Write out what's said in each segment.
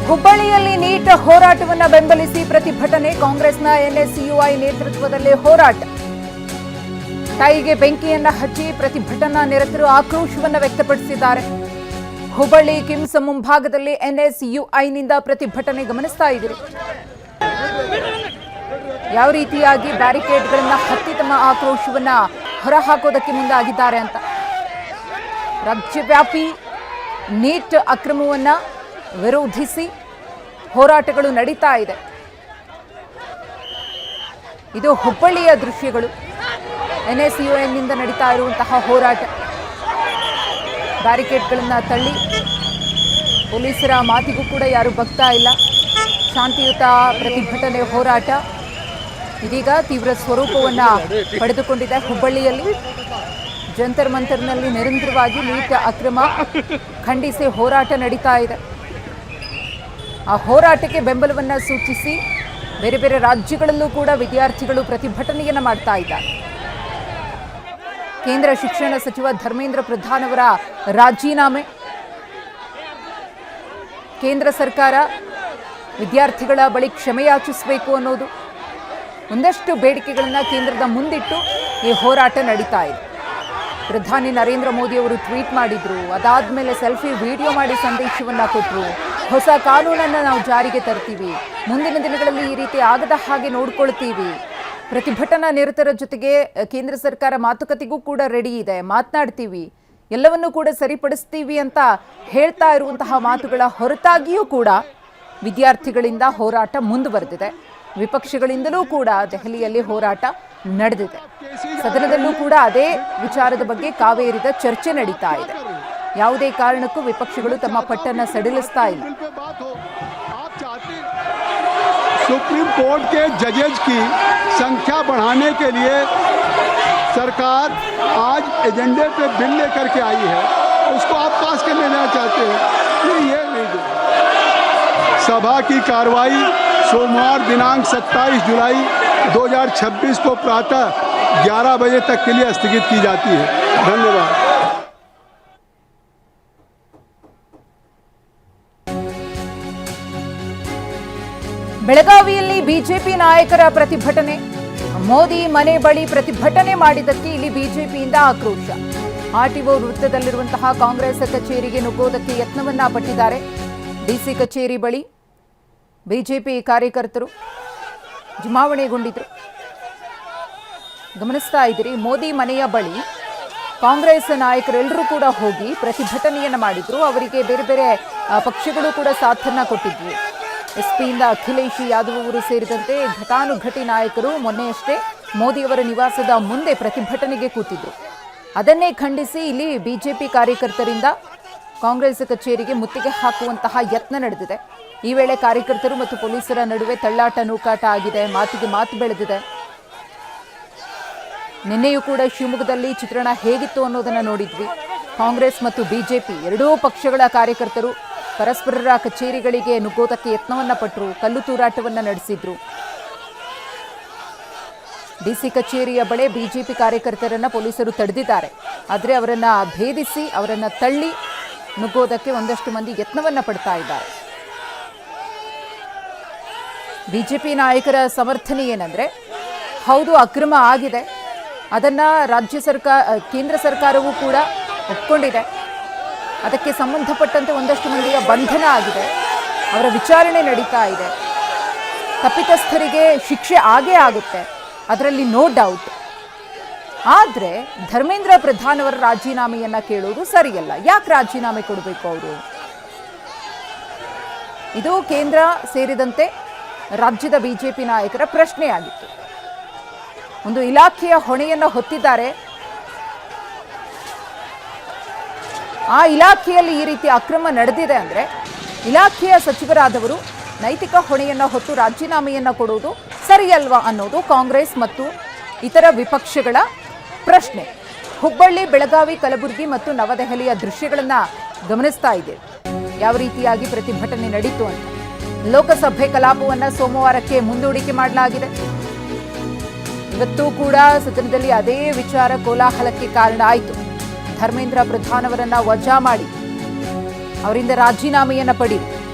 ಹುಬ್ಬಳ್ಳಿಯಲ್ಲಿ ನೀಟ್ ಹೋರಾಟವನ್ನ ಬೆಂಬಲಿಸಿ ಪ್ರತಿಭಟನೆ. ಕಾಂಗ್ರೆಸ್ನ ಎನ್ಎಸ್ಯುಐ ನೇತೃತ್ವದಲ್ಲಿ ಹೋರಾಟ. ಕೈಗೆ ಬೆಂಕಿಯನ್ನ ಹಚ್ಚಿ ಪ್ರತಿಭಟನಾ ನಿರತರು ಆಕ್ರೋಶವನ್ನ ವ್ಯಕ್ತಪಡಿಸಿದ್ದಾರೆ. ಹುಬ್ಬಳ್ಳಿ ಕಿಮ್ಸ್ ಮುಂಭಾಗದಲ್ಲಿ ಎನ್ಎಸ್ಯುಐನಿಂದ ಪ್ರತಿಭಟನೆ ಗಮನಿಸ್ತಾ ಇದ್ದೀರಿ. ಯಾವ ರೀತಿಯಾಗಿ ಬ್ಯಾರಿಕೇಡ್ಗಳನ್ನ ಹತ್ತಿ ತಮ್ಮ ಆಕ್ರೋಶವನ್ನ ಹೊರಹಾಕೋದಕ್ಕೆ ಮುಂದಾಗಿದ್ದಾರೆ ಅಂತ. ರಾಜ್ಯವ್ಯಾಪಿ ನೀಟ್ ಅಕ್ರಮವನ್ನ ವಿರೋಧಿಸಿ ಹೋರಾಟಗಳು ನಡೀತಾ ಇದೆ. ಇದು ಹುಬ್ಬಳ್ಳಿಯ ದೃಶ್ಯಗಳು. ಎನ್ಎಸ್ಯುಐನಿಂದ ನಡೀತಾ ಇರುವಂತಹ ಹೋರಾಟ. ಬ್ಯಾರಿಕೇಡ್ಗಳನ್ನ ತಳ್ಳಿ ಪೊಲೀಸರ ಮಾತಿಗೂ ಕೂಡ ಯಾರು ಬಗ್ತಾ ಇಲ್ಲ. ಶಾಂತಿಯುತ ಪ್ರತಿಭಟನೆ ಹೋರಾಟ ಇದೀಗ ತೀವ್ರ ಸ್ವರೂಪವನ್ನ ಪಡೆದುಕೊಂಡಿದೆ. ಹುಬ್ಬಳ್ಳಿಯಲ್ಲಿ ಜಂತರ್ ಮಂತರ್ನಲ್ಲಿ ನಿರಂತರವಾಗಿ ನೀಟ್ ಅಕ್ರಮ ಖಂಡಿಸಿ ಹೋರಾಟ ನಡೀತಾ ಇದೆ. ಆ ಹೋರಾಟಕ್ಕೆ ಬೆಂಬಲವನ್ನ ಸೂಚಿಸಿ ಬೇರೆ ಬೇರೆ ರಾಜ್ಯಗಳಲ್ಲೂ ಕೂಡ ವಿದ್ಯಾರ್ಥಿಗಳು ಪ್ರತಿಭಟನೆಯನ್ನ ಮಾಡ್ತಾ ಇದ್ದಾರೆ. ಕೇಂದ್ರ ಶಿಕ್ಷಣ ಸಚಿವ ಧರ್ಮೇಂದ್ರ ಪ್ರಧಾನ್ ಅವರ ರಾಜೀನಾಮೆ, ಕೇಂದ್ರ ಸರ್ಕಾರ ವಿದ್ಯಾರ್ಥಿಗಳ ಬಳಿ ಕ್ಷಮೆಯಾಚಿಸಬೇಕು ಅನ್ನೋದು ಒಂದಷ್ಟು ಬೇಡಿಕೆಗಳನ್ನ ಕೇಂದ್ರದ ಮುಂದಿಟ್ಟು ಈ ಹೋರಾಟ ನಡೀತಾ ಇದೆ. ಪ್ರಧಾನಿ ನರೇಂದ್ರ ಮೋದಿ ಅವರು ಟ್ವೀಟ್ ಮಾಡಿದ್ರು. ಅದಾದ್ಮೇಲೆ ಸೆಲ್ಫಿ ವಿಡಿಯೋ ಮಾಡಿ ಸಂದೇಶವನ್ನ ಕೊಟ್ಟರು. ಹೊಸ ಕಾನೂನನ್ನು ನಾವು ಜಾರಿಗೆ ತರ್ತೀವಿ, ಮುಂದಿನ ದಿನಗಳಲ್ಲಿ ಈ ರೀತಿ ಆಗದ ಹಾಗೆ ನೋಡ್ಕೊಳ್ತೀವಿ, ಪ್ರತಿಭಟನಾ ನಿರತರ ಜೊತೆಗೆ ಕೇಂದ್ರ ಸರ್ಕಾರ ಮಾತುಕತೆಗೂ ಕೂಡ ರೆಡಿ ಇದೆ, ಮಾತನಾಡ್ತೀವಿ, ಎಲ್ಲವನ್ನೂ ಕೂಡ ಸರಿಪಡಿಸ್ತೀವಿ ಅಂತ ಹೇಳ್ತಾ ಇರುವಂತಹ ಮಾತುಗಳ ಹೊರತಾಗಿಯೂ ಕೂಡ ವಿದ್ಯಾರ್ಥಿಗಳಿಂದ ಹೋರಾಟ ಮುಂದುವರೆದಿದೆ. ವಿಪಕ್ಷಗಳಿಂದಲೂ ಕೂಡ ದೆಹಲಿಯಲ್ಲಿ ಹೋರಾಟ ನಡೆದಿದೆ. ಸದನದಲ್ಲೂ ಕೂಡ ಅದೇ ವಿಚಾರದ ಬಗ್ಗೆ ಕಾವೇರಿದ ಚರ್ಚೆ ನಡೀತಾ ಇದೆ. ಯಾವುದೇ ಕಾರಣಕ್ಕೂ ವಿಪಕ್ಷಗಳು ತಮ್ಮ ಪಟ್ಟನ್ನ ಸಡಿಲಿಸ್ತಾ ಇಲ್ಲ. सुप्रीम कोर्ट के जजेज की संख्या बढ़ाने के लिए सरकार आज एजेंडे पे बिल लेकर के आई है, उसको आप पास करने देना चाहते हैं। ये नहीं। सभा की कार्रवाई सोमवार दिनांक 27 जुलाई 2026 को प्रातः 11 बजे तक के लिए स्थगित की जाती है। धन्यवाद। ಬೆಳಗಾವಿಯಲ್ಲಿ ಬಿಜೆಪಿ ನಾಯಕರ ಪ್ರತಿಭಟನೆ. ಮೋದಿ ಮನೆ ಬಳಿ ಪ್ರತಿಭಟನೆ ಮಾಡಿದ್ದಕ್ಕೆ ಇಲ್ಲಿ ಬಿಜೆಪಿಯಿಂದ ಆಕ್ರೋಶ. ಆರ್ಟಿಒ ವೃತ್ತದಲ್ಲಿರುವಂತಹ ಕಾಂಗ್ರೆಸ್ ಕಚೇರಿಗೆ ನುಗ್ಗೋದಕ್ಕೆ ಯತ್ನವನ್ನ ಪಟ್ಟಿದ್ದಾರೆ. ಡಿಸಿ ಕಚೇರಿ ಬಳಿ ಬಿಜೆಪಿ ಕಾರ್ಯಕರ್ತರು ಜಮಾವಣೆಗೊಂಡಿದ್ರು. ಗಮನಿಸ್ತಾ ಇದ್ದೀರಿ, ಮೋದಿ ಮನೆಯ ಬಳಿ ಕಾಂಗ್ರೆಸ್ ನಾಯಕರೆಲ್ಲರೂ ಕೂಡ ಹೋಗಿ ಪ್ರತಿಭಟನೆಯನ್ನ ಮಾಡಿದ್ರು. ಅವರಿಗೆ ಬೇರೆ ಬೇರೆ ಪಕ್ಷಗಳು ಕೂಡ ಸಾಥನ್ನ ಕೊಟ್ಟಿದ್ವು. ಎಸ್ಪಿಯಿಂದ ಅಖಿಲೇಶ್ ಯಾದವ್ ಅವರು ಸೇರಿದಂತೆ ಘಟಾನುಘಟಿ ನಾಯಕರು ಮೊನ್ನೆಯಷ್ಟೇ ಮೋದಿಯವರ ನಿವಾಸದ ಮುಂದೆ ಪ್ರತಿಭಟನೆಗೆ ಕೂತಿದ್ರು. ಅದನ್ನೇ ಖಂಡಿಸಿ ಇಲ್ಲಿ ಬಿಜೆಪಿ ಕಾರ್ಯಕರ್ತರಿಂದ ಕಾಂಗ್ರೆಸ್ ಕಚೇರಿಗೆ ಮುತ್ತಿಗೆ ಹಾಕುವಂತಹ ಯತ್ನ ನಡೆದಿದೆ. ಈ ವೇಳೆ ಕಾರ್ಯಕರ್ತರು ಮತ್ತು ಪೊಲೀಸರ ನಡುವೆ ತಳ್ಳಾಟ ನೂಕಾಟ ಆಗಿದೆ. ಮಾತಿಗೆ ಮಾತು ಬೆಳೆದಿದೆ. ನಿನ್ನೆಯೂ ಕೂಡ ಶಿವಮೊಗ್ಗದಲ್ಲಿ ಚಿತ್ರಣ ಹೇಗಿತ್ತು ಅನ್ನೋದನ್ನ ನೋಡಿದ್ವಿ. ಕಾಂಗ್ರೆಸ್ ಮತ್ತು ಬಿಜೆಪಿ ಎರಡೂ ಪಕ್ಷಗಳ ಕಾರ್ಯಕರ್ತರು ಪರಸ್ಪರರ ಕಚೇರಿಗಳಿಗೆ ನುಗ್ಗೋದಕ್ಕೆ ಯತ್ನವನ್ನ ಪಟ್ಟರು. ಕಲ್ಲು ತೂರಾಟವನ್ನ ನಡೆಸಿದ್ರು. ಡಿಸಿ ಕಚೇರಿಯ ಬಳಿ ಬಿಜೆಪಿ ಕಾರ್ಯಕರ್ತರನ್ನ ಪೊಲೀಸರು ತಡೆದಿದ್ದಾರೆ. ಆದರೆ ಅವರನ್ನ ಭೇದಿಸಿ ಅವರನ್ನ ತಳ್ಳಿ ನುಗ್ಗೋದಕ್ಕೆ ಒಂದಷ್ಟು ಮಂದಿ ಯತ್ನವನ್ನ ಪಡ್ತಾ ಇದ್ದಾರೆ. ಬಿಜೆಪಿ ನಾಯಕರ ಸಮರ್ಥನೆ ಏನಂದ್ರೆ, ಹೌದು ಅಕ್ರಮ ಆಗಿದೆ, ಅದನ್ನ ಕೇಂದ್ರ ಸರ್ಕಾರವೂ ಕೂಡ ಒಪ್ಕೊಂಡಿದೆ. ಅದಕ್ಕೆ ಸಂಬಂಧಪಟ್ಟಂತೆ ಒಂದಷ್ಟು ಮಂದಿಯ ಬಂಧನ ಆಗಿದೆ, ಅವರ ವಿಚಾರಣೆ ನಡೀತಾ ಇದೆ, ತಪ್ಪಿತಸ್ಥರಿಗೆ ಶಿಕ್ಷೆ ಆಗೇ ಆಗುತ್ತೆ, ಅದರಲ್ಲಿ ನೋ ಡೌಟ್. ಆದರೆ ಧರ್ಮೇಂದ್ರ ಪ್ರಧಾನ್ ಅವರ ರಾಜೀನಾಮೆಯನ್ನ ಕೇಳೋದು ಸರಿಯಲ್ಲ. ಯಾಕೆ ರಾಜೀನಾಮೆ ಕೊಡಬೇಕು ಅವರು? ಇದು ಕೇಂದ್ರ ಸೇರಿದಂತೆ ರಾಜ್ಯದ ಬಿಜೆಪಿ ನಾಯಕರ ಪ್ರಶ್ನೆಯಾಗಿತ್ತು. ಒಂದು ಇಲಾಖೆಯ ಹೊಣೆಯನ್ನು ಹೊತ್ತಿದ್ದಾರೆ. ಆ ಇಲಾಖೆಯಲ್ಲಿ ಈ ರೀತಿ ಅಕ್ರಮ ನಡೆದಿದೆ ಅಂದರೆ ಇಲಾಖೆಯ ಸಚಿವರಾದವರು ನೈತಿಕ ಹೊಣೆಯನ್ನ ಹೊತ್ತು ರಾಜೀನಾಮೆಯನ್ನ ಕೊಡುವುದು ಸರಿಯಲ್ವಾ ಅನ್ನೋದು ಕಾಂಗ್ರೆಸ್ ಮತ್ತು ಇತರ ವಿಪಕ್ಷಗಳ ಪ್ರಶ್ನೆ. ಹುಬ್ಬಳ್ಳಿ, ಬೆಳಗಾವಿ, ಕಲಬುರಗಿ ಮತ್ತು ನವದೆಹಲಿಯ ದೃಶ್ಯಗಳನ್ನ ಗಮನಿಸ್ತಾ ಇದ್ದೇವೆ. ಯಾವ ರೀತಿಯಾಗಿ ಪ್ರತಿಭಟನೆ ನಡೀತು ಅಂತ. ಲೋಕಸಭೆ ಕಲಾಪವನ್ನ ಸೋಮವಾರಕ್ಕೆ ಮುಂದೂಡಿಕೆ ಮಾಡಲಾಗಿದೆ. ಇವತ್ತು ಕೂಡ ಸದನದಲ್ಲಿ ಅದೇ ವಿಚಾರ ಕೋಲಾಹಲಕ್ಕೆ ಕಾರಣ ಆಯಿತು. ಧರ್ಮೇಂದ್ರ ಪ್ರಧಾನ್ ಅವರನ್ನ ವಜಾ ಮಾಡಿ ಅವರಿಂದ ರಾಜೀನಾಮೆಯನ್ನ ಪಡೆದು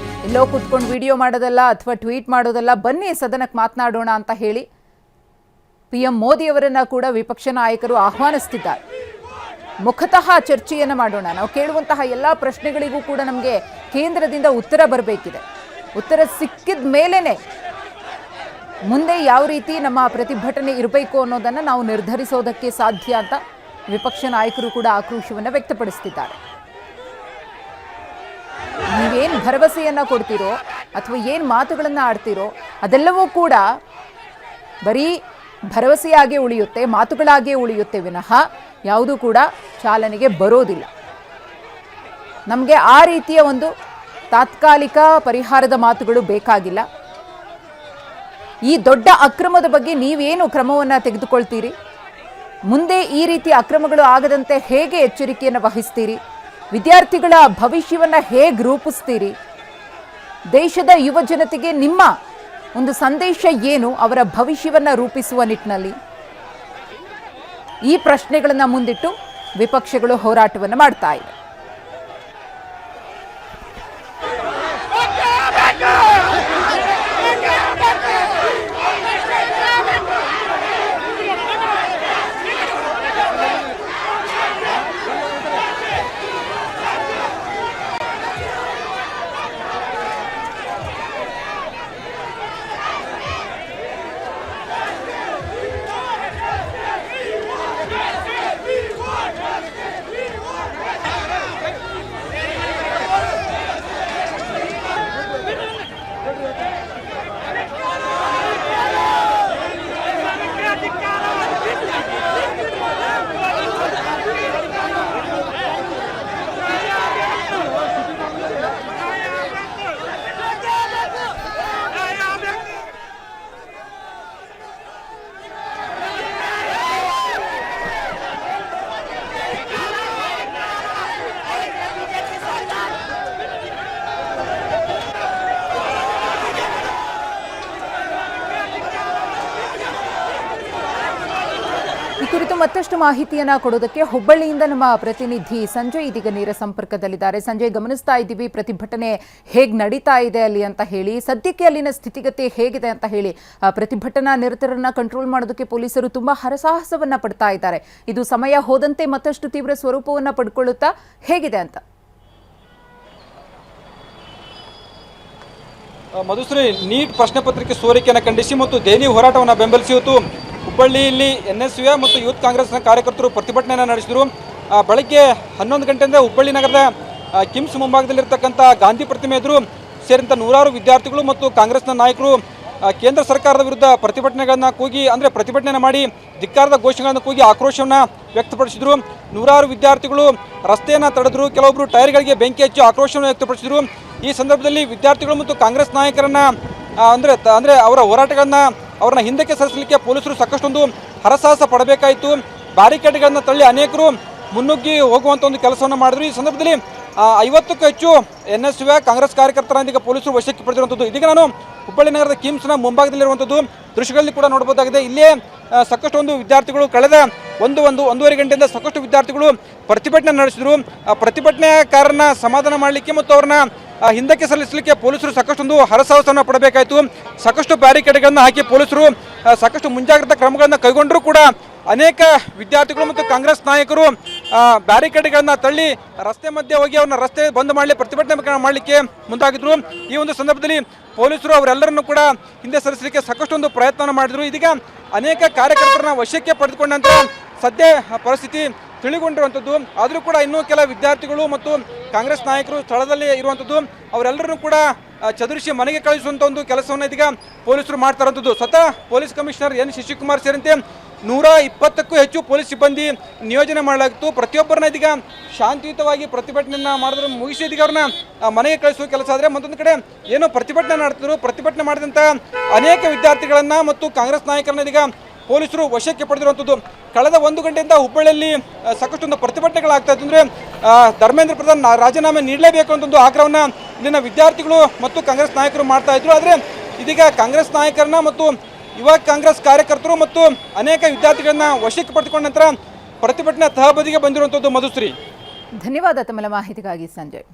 ಎಲ್ಲೋ ಕೂತ್ಕೊಂಡು ವಿಡಿಯೋ ಮಾಡೋದಲ್ಲ ಅಥವಾ ಟ್ವೀಟ್ ಮಾಡೋದಲ್ಲ, ಬನ್ನಿ ಸದನಕ್ಕೆ ಮಾತನಾಡೋಣ ಅಂತ ಹೇಳಿ PM ಮೋದಿಯವರನ್ನ ಕೂಡ ವಿಪಕ್ಷ ನಾಯಕರು ಆಹ್ವಾನಿಸ್ತಿದ್ದಾರೆ. ಮುಖತಃ ಚರ್ಚೆಯನ್ನು ಮಾಡೋಣ. ನಾವು ಕೇಳುವಂತಹ ಎಲ್ಲ ಪ್ರಶ್ನೆಗಳಿಗೂ ಕೂಡ ನಮಗೆ ಕೇಂದ್ರದಿಂದ ಉತ್ತರ ಬರಬೇಕಿದೆ. ಉತ್ತರ ಸಿಕ್ಕಿದ ಮೇಲೇನೆ ಮುಂದೆ ಯಾವ ರೀತಿ ನಮ್ಮ ಪ್ರತಿಭಟನೆ ಇರಬೇಕು ಅನ್ನೋದನ್ನು ನಾವು ನಿರ್ಧರಿಸೋದಕ್ಕೆ ಸಾಧ್ಯ ಅಂತ ವಿಪಕ್ಷ ನಾಯಕರು ಕೂಡ ಆಕ್ರೋಶವನ್ನು ವ್ಯಕ್ತಪಡಿಸ್ತಿದ್ದಾರೆ. ನೀವೇನು ಭರವಸೆಯನ್ನು ಕೊಡ್ತೀರೋ ಅಥವಾ ಏನು ಮಾತುಗಳನ್ನು ಆಡ್ತೀರೋ ಅದೆಲ್ಲವೂ ಕೂಡ ಬರೀ ಭರವಸೆಯಾಗೇ ಉಳಿಯುತ್ತೆ, ಮಾತುಗಳಾಗೇ ಉಳಿಯುತ್ತೆ ವಿನಃ ಯಾವುದೂ ಕೂಡ ಚಾಲನೆಗೆ ಬರೋದಿಲ್ಲ. ನಮಗೆ ಆ ರೀತಿಯ ಒಂದು ತಾತ್ಕಾಲಿಕ ಪರಿಹಾರದ ಮಾತುಗಳು ಬೇಕಾಗಿಲ್ಲ. ಈ ದೊಡ್ಡ ಅಕ್ರಮದ ಬಗ್ಗೆ ನೀವೇನು ಕ್ರಮವನ್ನು ತೆಗೆದುಕೊಳ್ತೀರಿ? ಮುಂದೆ ಈ ರೀತಿ ಅಕ್ರಮಗಳು ಆಗದಂತೆ ಹೇಗೆ ಎಚ್ಚರಿಕೆಯನ್ನು ವಹಿಸ್ತೀರಿ? ವಿದ್ಯಾರ್ಥಿಗಳ ಭವಿಷ್ಯವನ್ನು ಹೇಗೆ ರೂಪಿಸ್ತೀರಿ? ದೇಶದ ಯುವ ಜನತೆಗೆ ನಿಮ್ಮ ಒಂದು ಸಂದೇಶ ಏನು ಅವರ ಭವಿಷ್ಯವನ್ನು ರೂಪಿಸುವ ನಿಟ್ಟಿನಲ್ಲಿ? ಈ ಪ್ರಶ್ನೆಗಳನ್ನು ಮುಂದಿಟ್ಟು ವಿಪಕ್ಷಗಳು ಹೋರಾಟವನ್ನು ಮಾಡ್ತಾ ಇವೆ. ಈ ಕುರಿತು ಮತ್ತಷ್ಟು ಮಾಹಿತಿಯನ್ನ ಕೊಡೋದಕ್ಕೆ ಹುಬ್ಬಳ್ಳಿಯಿಂದ ನಮ್ಮ ಪ್ರತಿನಿಧಿ ಸಂಜಯ್ ಇದೀಗ ನೇರ ಸಂಪರ್ಕದಲ್ಲಿದ್ದಾರೆ. ಸಂಜಯ್, ಗಮನಿಸ್ತಾ ಇದ್ದೀವಿ ಪ್ರತಿಭಟನೆ ಹೇಗೆ ನಡೀತಾ ಇದೆ ಅಲ್ಲಿ ಅಂತ ಹೇಳಿ, ಸದ್ಯಕ್ಕೆ ಅಲ್ಲಿನ ಸ್ಥಿತಿಗತಿ ಹೇಗಿದೆ ಅಂತ ಹೇಳಿ. ಪ್ರತಿಭಟನಾ ನಿರತರನ್ನ ಕಂಟ್ರೋಲ್ ಮಾಡೋದಕ್ಕೆ ಪೊಲೀಸರು ತುಂಬಾ ಹರಸಾಹಸವನ್ನ ಪಡ್ತಾ ಇದ್ದಾರೆ. ಇದು ಸಮಯ ಹೋದಂತೆ ಮತ್ತಷ್ಟು ತೀವ್ರ ಸ್ವರೂಪವನ್ನ ಪಡ್ಕೊಳ್ಳುತ್ತಾ ಹೇಗಿದೆ ಅಂತ? ಮಧುಶ್ರೀ, ನೀಟ್ ಪ್ರಶ್ನೆ ಪತ್ರಿಕೆ ಸೋರಿಕೆಯನ್ನು ಖಂಡಿಸಿ ಮತ್ತು ದೆಹಲಿ ಹೋರಾಟವನ್ನು ಬೆಂಬಲಿಸಿ ಇವತ್ತು ಹುಬ್ಬಳ್ಳಿಯಲ್ಲಿ NSU ಮತ್ತು ಯೂತ್ ಕಾಂಗ್ರೆಸ್ನ ಕಾರ್ಯಕರ್ತರು ಪ್ರತಿಭಟನೆಯನ್ನು ನಡೆಸಿದರು. ಬೆಳಗ್ಗೆ 11 ಗಂಟೆಯಿಂದ ಹುಬ್ಬಳ್ಳಿ ನಗರದ ಕಿಮ್ಸ್ ಮುಂಭಾಗದಲ್ಲಿರ್ತಕ್ಕಂಥ ಗಾಂಧಿ ಪ್ರತಿಮೆ ಎದುರು ಸೇರಿದಂಥ ನೂರಾರು ವಿದ್ಯಾರ್ಥಿಗಳು ಮತ್ತು ಕಾಂಗ್ರೆಸ್ನ ನಾಯಕರು ಕೇಂದ್ರ ಸರ್ಕಾರದ ವಿರುದ್ಧ ಪ್ರತಿಭಟನೆಗಳನ್ನು ಕೂಗಿ ಪ್ರತಿಭಟನೆ ಮಾಡಿ ಧಿಕ್ಕಾರದ ಘೋಷಣೆಗಳನ್ನು ಕೂಗಿ ಆಕ್ರೋಶವನ್ನು ವ್ಯಕ್ತಪಡಿಸಿದರು. ನೂರಾರು ವಿದ್ಯಾರ್ಥಿಗಳು ರಸ್ತೆಯನ್ನು ತಡೆದರು, ಕೆಲವೊಬ್ಬರು ಟೈರ್ಗಳಿಗೆ ಬೆಂಕಿ ಹಚ್ಚಿ ಆಕ್ರೋಶವನ್ನು ವ್ಯಕ್ತಪಡಿಸಿದರು. ಈ ಸಂದರ್ಭದಲ್ಲಿ ವಿದ್ಯಾರ್ಥಿಗಳು ಮತ್ತು ಕಾಂಗ್ರೆಸ್ ನಾಯಕರನ್ನು ಅಂದರೆ ಅವರ ಹೋರಾಟಗಳನ್ನು ಅವ್ರನ್ನ ಹಿಂದಕ್ಕೆ ಸರಿಸಲಿಕ್ಕೆ ಪೊಲೀಸರು ಸಾಕಷ್ಟೊಂದು ಹರಸಾಹಸ ಪಡಬೇಕಾಯಿತು. ಬ್ಯಾರಿಕೇಡ್ಗಳನ್ನು ತಳ್ಳಿ ಅನೇಕರು ಮುನ್ನುಗ್ಗಿ ಹೋಗುವಂಥ ಒಂದು ಕೆಲಸವನ್ನು ಮಾಡಿದ್ರು. ಈ ಸಂದರ್ಭದಲ್ಲಿ 50ಕ್ಕೂ ಹೆಚ್ಚು NSU ಕಾಂಗ್ರೆಸ್ ಕಾರ್ಯಕರ್ತರೊಂದಿಗೆ ಪೊಲೀಸರು ವಶಕ್ಕೆ ಪಡೆದಿರುವಂಥದ್ದು. ಇದೀಗ ನಾನು ಹುಬ್ಬಳ್ಳಿ ನಗರದ ಕಿಮ್ಸ್ನ ಮುಂಭಾಗದಲ್ಲಿರುವಂಥದ್ದು ದೃಶ್ಯಗಳಲ್ಲಿ ಕೂಡ ನೋಡಬಹುದಾಗಿದೆ. ಇಲ್ಲೇ ಸಾಕಷ್ಟು ಒಂದು ವಿದ್ಯಾರ್ಥಿಗಳು ಕಳೆದ ಒಂದೂವರೆ ಗಂಟೆಯಿಂದ ಸಾಕಷ್ಟು ವಿದ್ಯಾರ್ಥಿಗಳು ಪ್ರತಿಭಟನೆ ನಡೆಸಿದರು. ಪ್ರತಿಭಟನೆಕಾರರನ್ನ ಸಮಾಧಾನ ಮಾಡಲಿಕ್ಕೆ ಮತ್ತು ಅವ್ರನ್ನ ಹಿಂದಕ್ಕೆ ಸಲ್ಲಿಸಲಿಕ್ಕೆ ಪೊಲೀಸರು ಸಾಕಷ್ಟೊಂದು ಹರಸಾಹಸವನ್ನು ಪಡಬೇಕಾಯಿತು. ಸಾಕಷ್ಟು ಬ್ಯಾರಿಕೇಡ್ಗಳನ್ನು ಹಾಕಿ ಪೊಲೀಸರು ಸಾಕಷ್ಟು ಮುಂಜಾಗ್ರತಾ ಕ್ರಮಗಳನ್ನು ಕೈಗೊಂಡರೂ ಕೂಡ ಅನೇಕ ವಿದ್ಯಾರ್ಥಿಗಳು ಮತ್ತು ಕಾಂಗ್ರೆಸ್ ನಾಯಕರು ಬ್ಯಾರಿಕೇಡ್ಗಳನ್ನು ತಳ್ಳಿ ರಸ್ತೆ ಮಧ್ಯೆ ಹೋಗಿ ಅವ್ರನ್ನ ರಸ್ತೆ ಬಂದ್ ಮಾಡಲಿ ಪ್ರತಿಭಟನೆ ಮಾಡಲಿಕ್ಕೆ ಮುಂದಾಗಿದ್ರು. ಈ ಒಂದು ಸಂದರ್ಭದಲ್ಲಿ ಪೊಲೀಸರು ಅವರೆಲ್ಲರನ್ನು ಕೂಡ ಹಿಂದೆ ಸರಿಸಲಿಕ್ಕೆ ಸಾಕಷ್ಟೊಂದು ಪ್ರಯತ್ನ ಮಾಡಿದ್ರು. ಇದೀಗ ಅನೇಕ ಕಾರ್ಯಕರ್ತರನ್ನ ವಶಕ್ಕೆ ಪಡೆದುಕೊಂಡ ನಂತರ ಸದ್ಯ ಪರಿಸ್ಥಿತಿ ತಿಳಿಗೊಂಡಿರುವಂಥದ್ದು. ಆದರೂ ಕೂಡ ಇನ್ನೂ ಕೆಲ ವಿದ್ಯಾರ್ಥಿಗಳು ಮತ್ತು ಕಾಂಗ್ರೆಸ್ ನಾಯಕರು ಸ್ಥಳದಲ್ಲಿ ಇರುವಂಥದ್ದು. ಅವರೆಲ್ಲರನ್ನು ಕೂಡ ಚದುರಿಸಿ ಮನೆಗೆ ಕಳಿಸುವಂಥ ಒಂದು ಕೆಲಸವನ್ನು ಇದೀಗ ಪೊಲೀಸರು ಮಾಡ್ತಾ ಇರುವಂಥದ್ದು. ಸ್ವತಃ ಪೊಲೀಸ್ ಕಮಿಷನರ್ N. ಶಶಿಕುಮಾರ್ ಸೇರಿದಂತೆ 120ಕ್ಕೂ ಹೆಚ್ಚು ಪೊಲೀಸ್ ಸಿಬ್ಬಂದಿ ನಿಯೋಜನೆ ಮಾಡಲಾಗಿತ್ತು. ಪ್ರತಿಯೊಬ್ಬರನ್ನ ಇದೀಗ ಶಾಂತಿಯುತವಾಗಿ ಪ್ರತಿಭಟನೆಯನ್ನು ಮಾಡಿದ್ರು, ಮುಗಿಸಿ ಇದೀಗ ಅವ್ರನ್ನ ಮನೆಗೆ ಕಳಿಸುವ ಕೆಲಸ. ಆದರೆ ಮತ್ತೊಂದು ಕಡೆ ಏನೋ ಪ್ರತಿಭಟನೆ ಮಾಡ್ತಿದ್ರು, ಪ್ರತಿಭಟನೆ ಮಾಡಿದಂಥ ಅನೇಕ ವಿದ್ಯಾರ್ಥಿಗಳನ್ನು ಮತ್ತು ಕಾಂಗ್ರೆಸ್ ನಾಯಕರನ್ನ ಇದೀಗ ಪೊಲೀಸರು ವಶಕ್ಕೆ ಪಡೆದಿರುವಂಥದ್ದು. ಕಳೆದ 1 ಗಂಟೆಯಿಂದ ಹುಬ್ಬಳ್ಳಿಯಲ್ಲಿ ಸಾಕಷ್ಟೊಂದು ಪ್ರತಿಭಟನೆಗಳಾಗ್ತಾ ಇತ್ತು. ಅಂದರೆ ಧರ್ಮೇಂದ್ರ ಪ್ರಧಾನ್ ರಾಜೀನಾಮೆ ನೀಡಲೇಬೇಕು ಅಂತ ಒಂದು ಆಗ್ರಹವನ್ನು ಇಲ್ಲಿನ ವಿದ್ಯಾರ್ಥಿಗಳು ಮತ್ತು ಕಾಂಗ್ರೆಸ್ ನಾಯಕರು ಮಾಡ್ತಾ ಇದ್ರು. ಆದರೆ ಇದೀಗ ಕಾಂಗ್ರೆಸ್ ನಾಯಕರನ್ನ ಮತ್ತು ಯುವ ಕಾಂಗ್ರೆಸ್ ಕಾರ್ಯಕರ್ತರು ಮತ್ತು ಅನೇಕ ವಿದ್ಯಾರ್ಥಿಗಳನ್ನ ವಶಕ್ಕೆ ಪಡೆದುಕೊಂಡ ನಂತರ ಪ್ರತಿಭಟನೆ ತಹಬದಿಗೆ ಬಂದಿರುವಂಥದ್ದು. ಮಧುಶ್ರೀ, ಧನ್ಯವಾದ ತಮ್ಮ ಮಾಹಿತಿಗಾಗಿ ಸಂಜಯ್.